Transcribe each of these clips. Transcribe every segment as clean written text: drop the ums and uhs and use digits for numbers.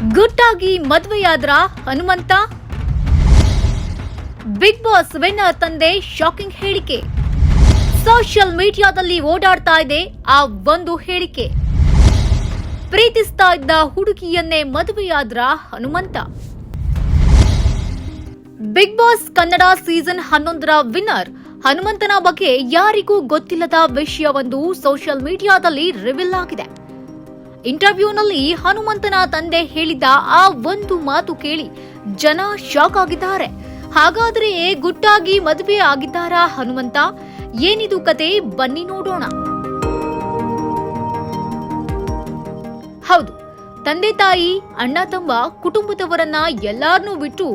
ಗುಟ್ಟಾಗಿ ಮದುವೆಯಾದ್ರ Hanumantha. Big boss winner ತಂದೆ ಶಾಕಿಂಗ್ ಹೇಳಿಕೆ. ಸೋಷಿಯಲ್ ಮೀಡಿಯಾದಲ್ಲಿ ಓಡಾಡ್ತಾ ಇದೆ ಆ ಒಂದು ಹೇಳಿಕೆ. ಪ್ರೀತಿಸ್ತಾ ಇದ್ದ ಹುಡುಗಿಯನ್ನೇ ಮದುವೆಯಾದ್ರ Hanumantha. Big boss Kannada season 11ರ ವಿನ್ನರ್ ಹನುಮಂತನ ಬಗ್ಗೆ ಯಾರಿಗೂ ಗೊತ್ತಿಲ್ಲದ ವಿಷಯವೊಂದು ಸೋಷಿಯಲ್ ಮೀಡಿಯಾದಲ್ಲಿ ರಿವೀಲ್ ಆಗಿದೆ. ಇಂಟರ್ವ್ಯೂನಲ್ಲಿ ಹನುಮಂತನ ತಂದೆ ಹೇಳಿದ ಆ ಒಂದು ಮಾತು ಕೇಳಿ ಜನ ಶಾಕ್ ಆಗಿದ್ದಾರೆ. ಹಾಗಾದರೆ ಗುಟ್ಟಾಗಿ ಮದುವೆ ಆಗಿದ್ದಾರಾ ಹನುಮಂತ? ಏನಿದು ಕತೆ, ಬನ್ನಿ ನೋಡೋಣ. ಹೌದು, ತಂದೆ ತಾಯಿ, ಅಣ್ಣ ತಮ್ಮ, ಕುಟುಂಬದವರನ್ನ ಎಲ್ಲಾರನ್ನೂ ಬಿಟ್ಟು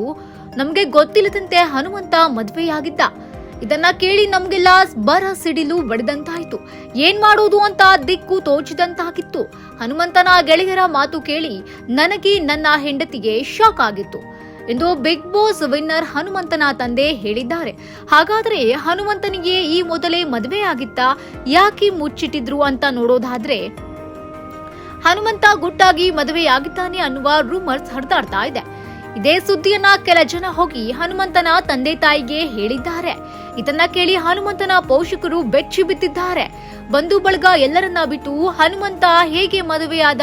ನಮ್ಗೆ ಗೊತ್ತಿಲ್ಲದಂತೆ ಹನುಮಂತ ಮದುವೆಯಾಗಿದ್ದ. ಇದನ್ನ ಕೇಳಿ ನಮ್ಗೆಲ್ಲ ಬರ ಸಿಡಿಲು ಬಡಿದಂತಾಯ್ತು. ಏನ್ ಮಾಡೋದು ಅಂತ ದಿಕ್ಕು ತೋಚಿದಂತಾಗಿತ್ತು. ಹನುಮಂತನ ಗೆಳೆಯರ ಮಾತು ಕೇಳಿ ನನಗೆ, ನನ್ನ ಹೆಂಡತಿಗೆ ಶಾಕ್ ಆಗಿತ್ತು ಎಂದು ಬಿಗ್ ಬಾಸ್ ವಿನ್ನರ್ ಹನುಮಂತನ ತಂದೆ ಹೇಳಿದ್ದಾರೆ. ಹಾಗಾದ್ರೆ ಹನುಮಂತನಿಗೆ ಈ ಮೊದಲೇ ಮದುವೆ ಆಗಿತ್ತಾ? ಯಾಕೆ ಮುಚ್ಚಿಟ್ಟಿದ್ರು ಅಂತ ನೋಡೋದಾದ್ರೆ, ಹನುಮಂತ ಗುಟ್ಟಾಗಿ ಮದುವೆಯಾಗಿದ್ದಾನೆ ಅನ್ನುವ ರೂಮರ್ಸ್ ಹರಿದಾಡ್ತಾ ಇದೆ. ಇದೇ ಸುದ್ದಿಯನ್ನ ಕೆಲ ಜನ ಹೋಗಿ ಹನುಮಂತನ ತಂದೆ ತಾಯಿಗೆ ಹೇಳಿದ್ದಾರೆ. ಇದನ್ನ ಕೇಳಿ ಹನುಮಂತನ ಪೋಷಕರು ಬೆಚ್ಚಿ ಬಿದ್ದಿದ್ದಾರೆ. ಬಂಧು ಬಳಗ ಎಲ್ಲರನ್ನ ಬಿಟ್ಟು ಹನುಮಂತ ಹೇಗೆ ಮದುವೆಯಾದ,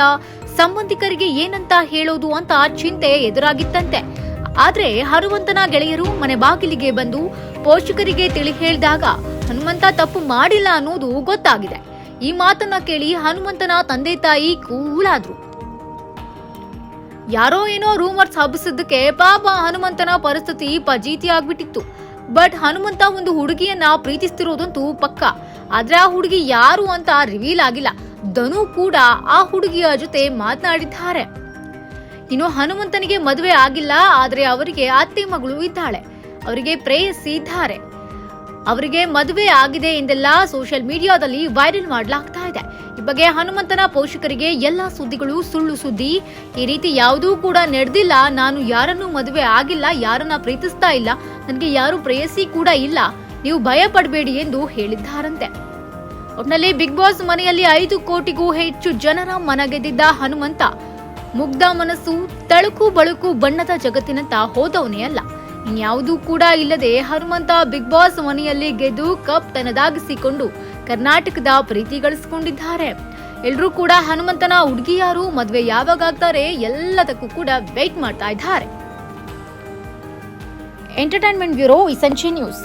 ಸಂಬಂಧಿಕರಿಗೆ ಏನಂತ ಹೇಳೋದು ಅಂತ ಚಿಂತೆ ಎದುರಾಗಿತ್ತಂತೆ. ಆದ್ರೆ ಹನುಮಂತನ ಗೆಳೆಯರು ಮನೆ ಬಾಗಿಲಿಗೆ ಬಂದು ಪೋಷಕರಿಗೆ ತಿಳಿ ಹೇಳಿದಾಗ ಹನುಮಂತ ತಪ್ಪು ಮಾಡಿಲ್ಲ ಅನ್ನೋದು ಗೊತ್ತಾಗಿದೆ. ಈ ಮಾತನ್ನ ಕೇಳಿ ಹನುಮಂತನ ತಂದೆ ತಾಯಿ ಕೂಲಾದ್ರು. ಯಾರೋ ಏನೋ ರೂಮರ್ಸ್ ಹಬ್ಬಿಸಿದ್ದಕ್ಕೆ ಪಾಪ ಹನುಮಂತನ ಪರಿಸ್ಥಿತಿ ಫಜೀತಿ ಆಗ್ಬಿಟ್ಟಿತ್ತು. ಬಟ್ ಹನುಮಂತ ಒಂದು ಹುಡುಗಿಯನ್ನ ಪ್ರೀತಿಸ್ತಿರೋದಂತೂ ಪಕ್ಕ. ಆದ್ರೆ ಆ ಹುಡುಗಿ ಯಾರು ಅಂತ ರಿವೀಲ್ ಆಗಿಲ್ಲ. ಧನು ಕೂಡ ಆ ಹುಡುಗಿಯ ಜೊತೆ ಮಾತನಾಡಿದ್ದಾರೆ. ಇನ್ನು ಹನುಮಂತನಿಗೆ ಮದುವೆ ಆಗಿಲ್ಲ, ಆದ್ರೆ ಅವರಿಗೆ ಅತ್ತೆ ಮಗಳು ಇದ್ದಾಳೆ, ಅವರಿಗೆ ಪ್ರೇಯಸಿ ಇದ್ದಾರೆ. ಅವರಿಗೆ ಮದುವೆ ಆಗಿದೆ ಎಂದೆಲ್ಲ ಸೋಷಿಯಲ್ ಮೀಡಿಯಾದಲ್ಲಿ ವೈರಲ್ ಮಾಡಲಾಗ್ತಾ ಇದೆ. ಈ ಬಗ್ಗೆ ಹನುಮಂತನ ಪೋಷಕರಿಗೆ ಎಲ್ಲಾ ಸುದ್ದಿಗಳು ಸುಳ್ಳು ಸುದ್ದಿ, ಈ ರೀತಿ ಯಾವುದೂ ಕೂಡ ನಡೆದಿಲ್ಲ, ನಾನು ಯಾರನ್ನೂ ಮದುವೆ ಆಗಿಲ್ಲ, ಯಾರನ್ನ ಪ್ರೀತಿಸ್ತಾ ಇಲ್ಲ, ನನಗೆ ಯಾರು ಪ್ರೇಯಸಿ ಕೂಡ ಇಲ್ಲ, ನೀವು ಭಯ ಪಡಬೇಡಿ ಎಂದು ಹೇಳಿದ್ದಾರಂತೆ. ಒಟ್ನಲ್ಲಿ ಬಿಗ್ ಬಾಸ್ ಮನೆಯಲ್ಲಿ 5 ಕೋಟಿಗೂ ಹೆಚ್ಚು ಜನರ ಮನಗೆದ್ದಿದ್ದ ಹನುಮಂತ ಮುಗ್ಧ ಮನಸ್ಸು, ತಳುಕು ಬಳುಕು ಬಣ್ಣದ ಜಗತ್ತಿನಂತ ಹೋದವನೇ ಅಲ್ಲ. ಇನ್ಯಾವುದೂ ಕೂಡ ಇಲ್ಲದೆ ಹನುಮಂತ ಬಿಗ್ ಬಾಸ್ ಮನೆಯಲ್ಲಿ ಗೆದ್ದು ಕಪ್ ತನ್ನದಾಗಿಸಿಕೊಂಡು ಕರ್ನಾಟಕದ ಪ್ರೀತಿ ಗಳಿಸಿಕೊಂಡಿದ್ದಾರೆ. ಎಲ್ಲರೂ ಕೂಡ ಹನುಮಂತನ ಹುಡುಗಿ ಯಾರು, ಮದುವೆ ಯಾವಾಗ ಆಗ್ತಾರೆ ಎಲ್ಲದಕ್ಕೂ ಕೂಡ ವೇಟ್ ಮಾಡ್ತಾ ಇದ್ದಾರೆ. Entertainment bureau, Sanchi news.